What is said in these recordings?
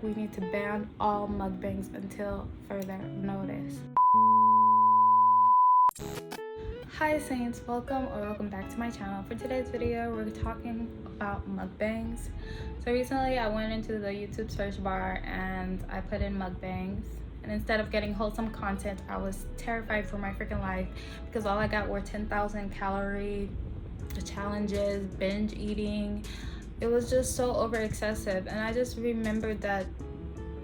we need to ban all mukbangs until further notice. Hi Saints, welcome back to my channel. For today's video, we're talking about mukbangs. So recently I went into the YouTube search bar and I put in mukbangs, and instead of getting wholesome content, I was terrified for my freaking life because all I got were 10,000 calorie challenges, binge eating. It was just so over excessive, and I just remembered that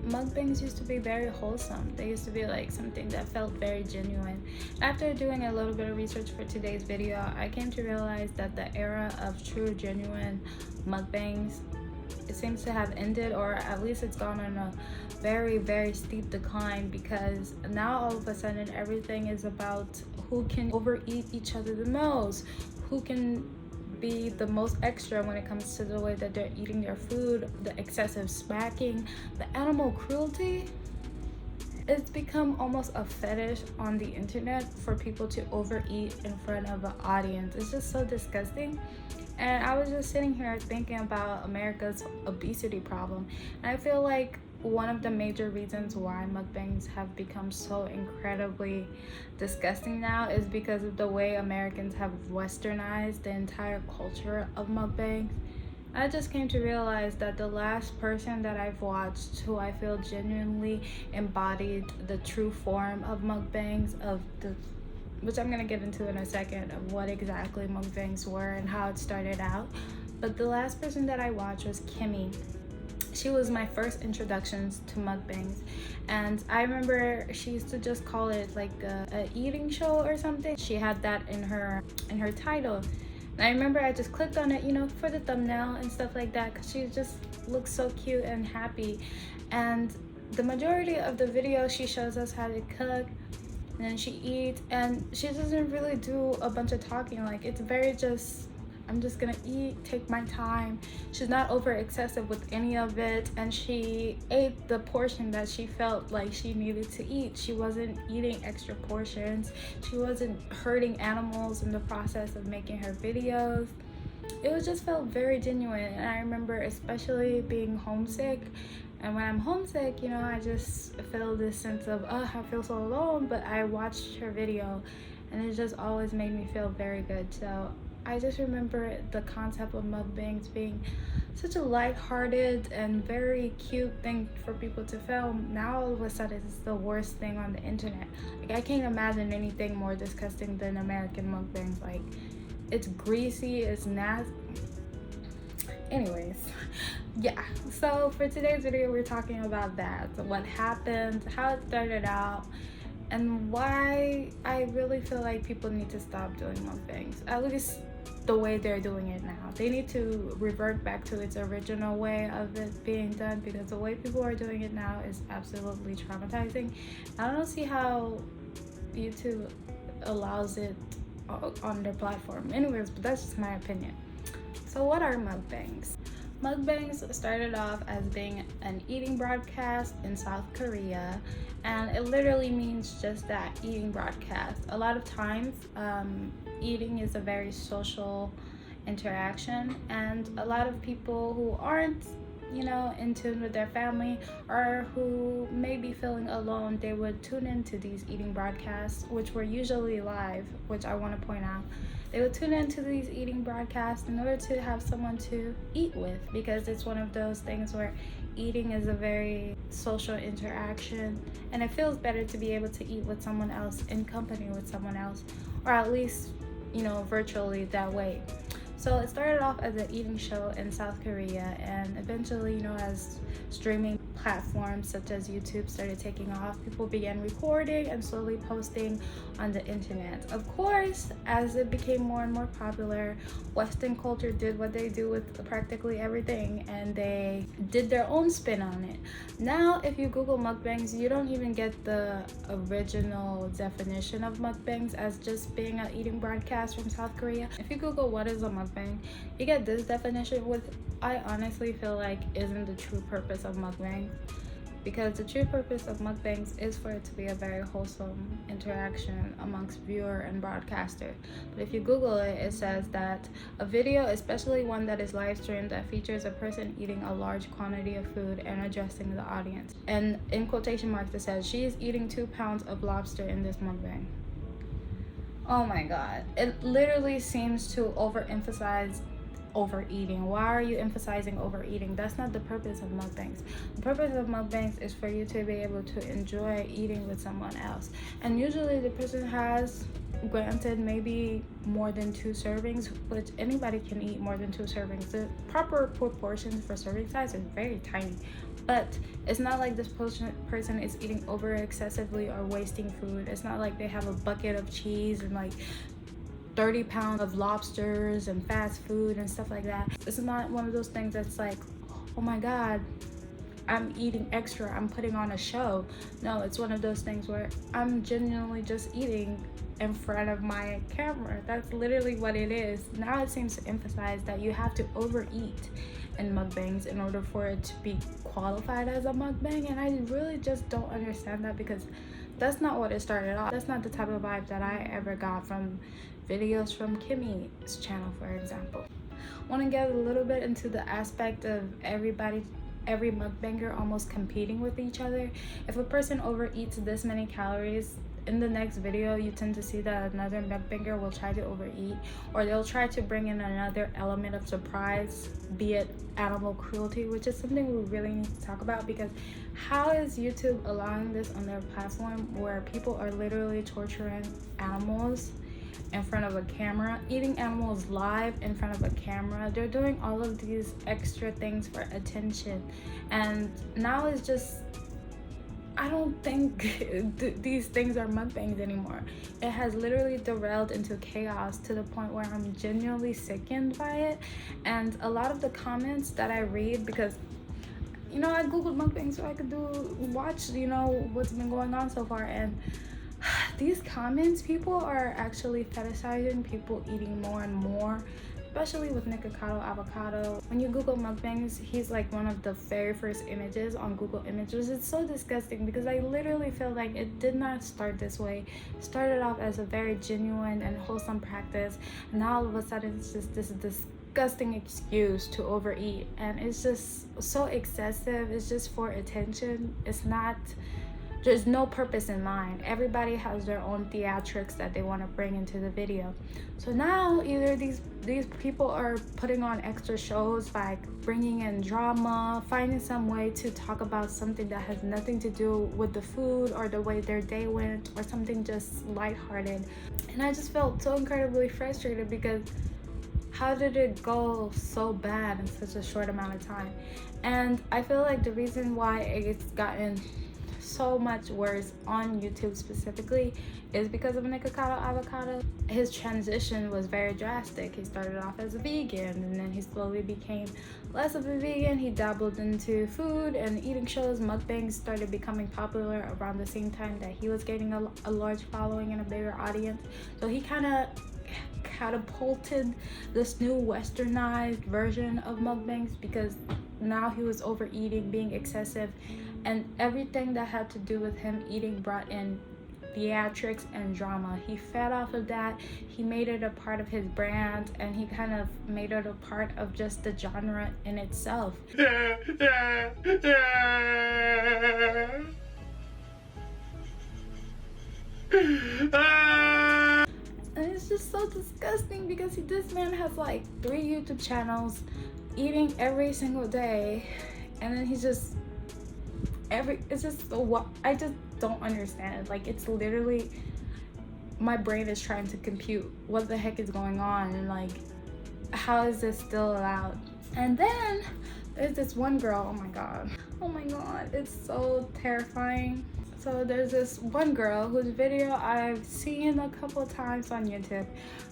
mukbangs used to be very wholesome. They used to be like something that felt very genuine. After doing a little bit of research for today's video, I came to realize that the era of true genuine mukbangs, it seems to have ended, or at least it's gone on a very steep decline, because now all of a sudden everything is about who can overeat each other the most, who can be the most extra when it comes to the way that they're eating their food, the excessive smacking, the animal cruelty. It's become almost a fetish on the internet for people to overeat in front of an audience. It's just so disgusting. And I was just sitting here thinking about America's obesity problem, and I feel like one of the major reasons why mukbangs have become so incredibly disgusting now is because of the way Americans have westernized the entire culture of mukbangs. I just came to realize that the last person that I've watched who I feel genuinely embodied the true form of mukbangs, which I'm gonna get into in a second, of what exactly mukbangs were and how it started out. But the last person that I watched was Kimmy. She was my first introductions to mukbangs, and I remember she used to just call it like a eating show or something. She had that in her title, and I remember I just clicked on it, you know, for the thumbnail and stuff like that, because she just looks so cute and happy. And the majority of the video, she shows us how to cook, and then she eats, and she doesn't really do a bunch of talking. Like, it's very just, I'm just gonna eat, take my time. She's not over excessive with any of it, and she ate the portion that she felt like she needed to eat. She wasn't eating extra portions. She wasn't hurting animals in the process of making her videos. It was just felt very genuine. And I remember especially being homesick, and when I'm homesick, you know, I just feel this sense of, oh, I feel so alone. But I watched her video and it just always made me feel very good. So I just remember the concept of mukbangs being such a lighthearted and very cute thing for people to film. Now all of a sudden it's the worst thing on the internet. Like, I can't imagine anything more disgusting than American mukbangs. Like, it's greasy, it's nasty. Anyways, yeah, so for today's video we're talking about that, what happened, how it started out, and why I really feel like people need to stop doing mukbangs, at least the way they're doing it now. They need to revert back to its original way of it being done, because the way people are doing it now is absolutely traumatizing. I don't see how YouTube allows it on their platform. Anyways, but that's just my opinion. So what are mukbangs? Mukbangs started off as being an eating broadcast in South Korea, and it literally means just that, eating broadcast. A lot of times, eating is a very social interaction, and a lot of people who aren't, you know, in tune with their family, or who may be feeling alone, they would tune into these eating broadcasts, which were usually live, which I want to point out. They would tune into these eating broadcasts in order to have someone to eat with, because it's one of those things where eating is a very social interaction, and it feels better to be able to eat with someone else, in company with someone else, or at least, you know, virtually that way. So it started off as an eating show in South Korea, and eventually, you know, as streaming platforms such as YouTube started taking off, people began recording and slowly posting on the internet. Of course, as it became more and more popular, Western culture did what they do with practically everything, and they did their own spin on it. Now, if you Google mukbangs, you don't even get the original definition of mukbangs as just being an eating broadcast from South Korea. If you Google what is a mukbang, you get this definition, which I honestly feel like isn't the true purpose of mukbang. because the true purpose of mukbangs is for it to be a very wholesome interaction amongst viewer and broadcaster. But if you Google it, it says that a video, especially one that is live streamed, that features a person eating a large quantity of food and addressing the audience. And in quotation marks it says, "She is eating 2 pounds of lobster in this mukbang." Oh my god. It literally seems to overemphasize overeating. Why are you emphasizing overeating? That's not the purpose of mukbangs. The purpose of mukbangs is for you to be able to enjoy eating with someone else. And usually the person has, granted, maybe more than 2 servings, which anybody can eat more than 2 servings. The proper proportions for serving size is very tiny. But it's not like this person is eating over excessively or wasting food. It's not like they have a bucket of cheese and like 30 pounds of lobsters and fast food and stuff like that. It's not one of those things that's like, oh my god, I'm eating extra, I'm putting on a show. No, it's one of those things where I'm genuinely just eating in front of my camera. That's literally what it is. Now it seems to emphasize that you have to overeat in mukbangs in order for it to be qualified as a mukbang, and I really just don't understand that, because that's not what it started off. That's not the type of vibe that I ever got from videos from Kimmy's channel, for example. I want to get a little bit into the aspect of every mukbanger almost competing with each other. If a person overeats this many calories, in the next video you tend to see that another mukbanger will try to overeat, or they'll try to bring in another element of surprise, be it animal cruelty, which is something we really need to talk about, because how is YouTube allowing this on their platform where people are literally torturing animals in front of a camera, eating animals live in front of a camera? They're doing all of these extra things for attention, and now it's just, I don't think these things are mukbangs anymore. It has literally derailed into chaos to the point where I'm genuinely sickened by it. And a lot of the comments that I read, because you know, I googled mukbangs so I could watch, you know, what's been going on so far, and these comments, people are actually fetishizing people eating more and more, especially with nicocadoavocado. When you Google mukbangs, he's like one of the very first images on Google Images. It's so disgusting, because I literally feel like it did not start this way. It started off as a very genuine and wholesome practice, and now all of a sudden it's just this disgusting excuse to overeat, and it's just so excessive. It's just for attention. It's not, there's no purpose in mind. Everybody has their own theatrics that they want to bring into the video. So now either these people are putting on extra shows, like bringing in drama, finding some way to talk about something that has nothing to do with the food or the way their day went, or something just lighthearted. And I just felt so incredibly frustrated, because how did it go so bad in such a short amount of time? And I feel like the reason why it's gotten so much worse on YouTube specifically is because of nicocadoavocado. His transition was very drastic. He started off as a vegan, and then he slowly became less of a vegan. He dabbled into food and eating shows. Mukbangs started becoming popular around the same time that he was getting a large following and a bigger audience. So he kind of catapulted this new westernized version of mukbangs, because now he was overeating, being excessive, and everything that had to do with him eating brought in theatrics and drama. He fed off of that. He made it a part of his brand, and he kind of made it a part of just the genre in itself. And it's just so disgusting, because this man has like 3 YouTube channels, eating every single day, and then he's just it's just so, I just don't understand it. Like, it's literally, my brain is trying to compute what the heck is going on, and like, how is this still allowed? And then there's this one girl, oh my god, it's so terrifying. So there's this one girl whose video I've seen a couple times on YouTube.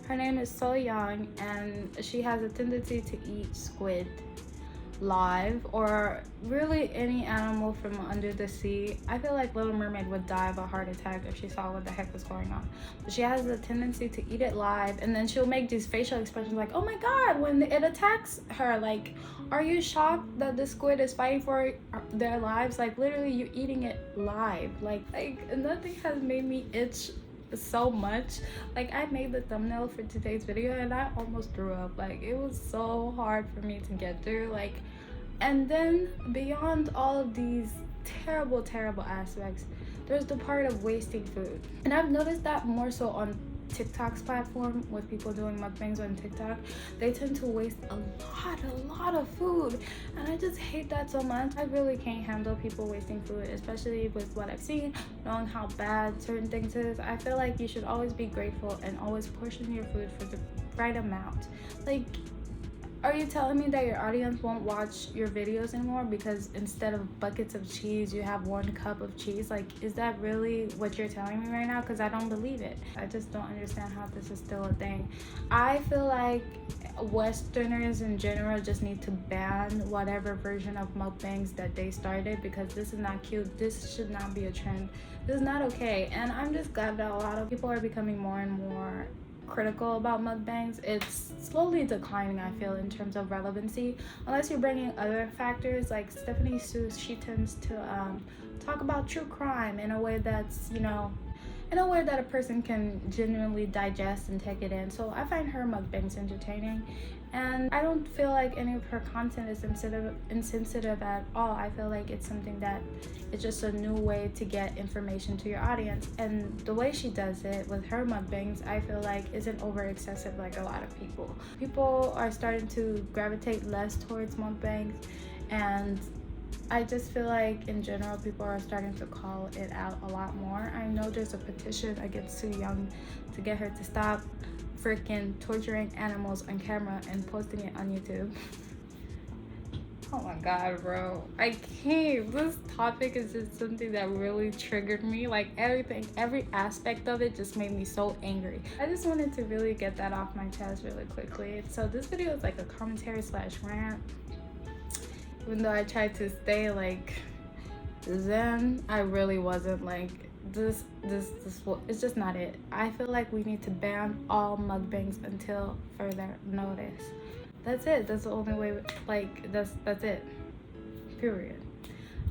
Her name is So Young, and she has a tendency to eat squid. live, or really any animal from under the sea, I feel like Little Mermaid would die of a heart attack if she saw what the heck was going on. But she has a tendency to eat it live, and then she'll make these facial expressions like, oh my god, when it attacks her. Like, are you shocked that the squid is fighting for their lives? Like, literally, you're eating it live. Like nothing has made me itch so much. Like, I made the thumbnail for today's video and I almost threw up. Like, it was so hard for me to get through. Like, and then beyond all of these terrible aspects, there's the part of wasting food. And I've noticed that more so on TikTok's platform, with people doing mukbangs on TikTok. They tend to waste a lot of food, and I just hate that so much. I really can't handle people wasting food, especially with what I've seen, knowing how bad certain things is. I feel like you should always be grateful and always portion your food for the right amount. Like, are you telling me that your audience won't watch your videos anymore because instead of buckets of cheese you have 1 cup of cheese? Like, is that really what you're telling me right now? Because I don't believe it. I just don't understand how this is still a thing. I feel like Westerners in general just need to ban whatever version of mukbangs that they started, because this is not cute. This should not be a trend. This is not okay. And I'm just glad that a lot of people are becoming more and more critical about mukbangs. It's slowly declining, I feel, in terms of relevancy, unless you're bringing other factors. Like Stephanie Sue, she tends to talk about true crime in a way that's, you know, in a way that a person can genuinely digest and take it in. So I find her mukbangs entertaining, and I don't feel like any of her content is insensitive at all. I feel like it's something that it's just a new way to get information to your audience, and the way she does it with her mukbangs, I feel like isn't over excessive like a lot of people. People are starting to gravitate less towards mukbangs, and I just feel like in general people are starting to call it out a lot more. I know there's a petition against Sue Young to get her to stop freaking torturing animals on camera and posting it on YouTube. Oh my god, bro, I can't. This topic is just something that really triggered me. Like, every aspect of it just made me so angry. I just wanted to really get that off my chest really quickly. So this video is like a commentary / rant. Even though I tried to stay like zen, I really wasn't. Like, this it's just not it. I feel like we need to ban all mukbangs until further notice. That's it. That's the only way. Like, that's it, period.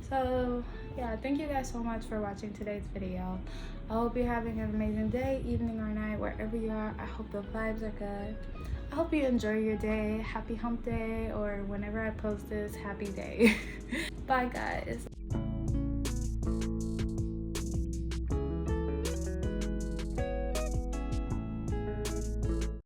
So yeah, thank you guys so much for watching today's video. I hope you're having an amazing day, evening, or night, wherever you are. I hope the vibes are good. I hope you enjoy your day. Happy hump day, or whenever I post this, happy day. Bye guys.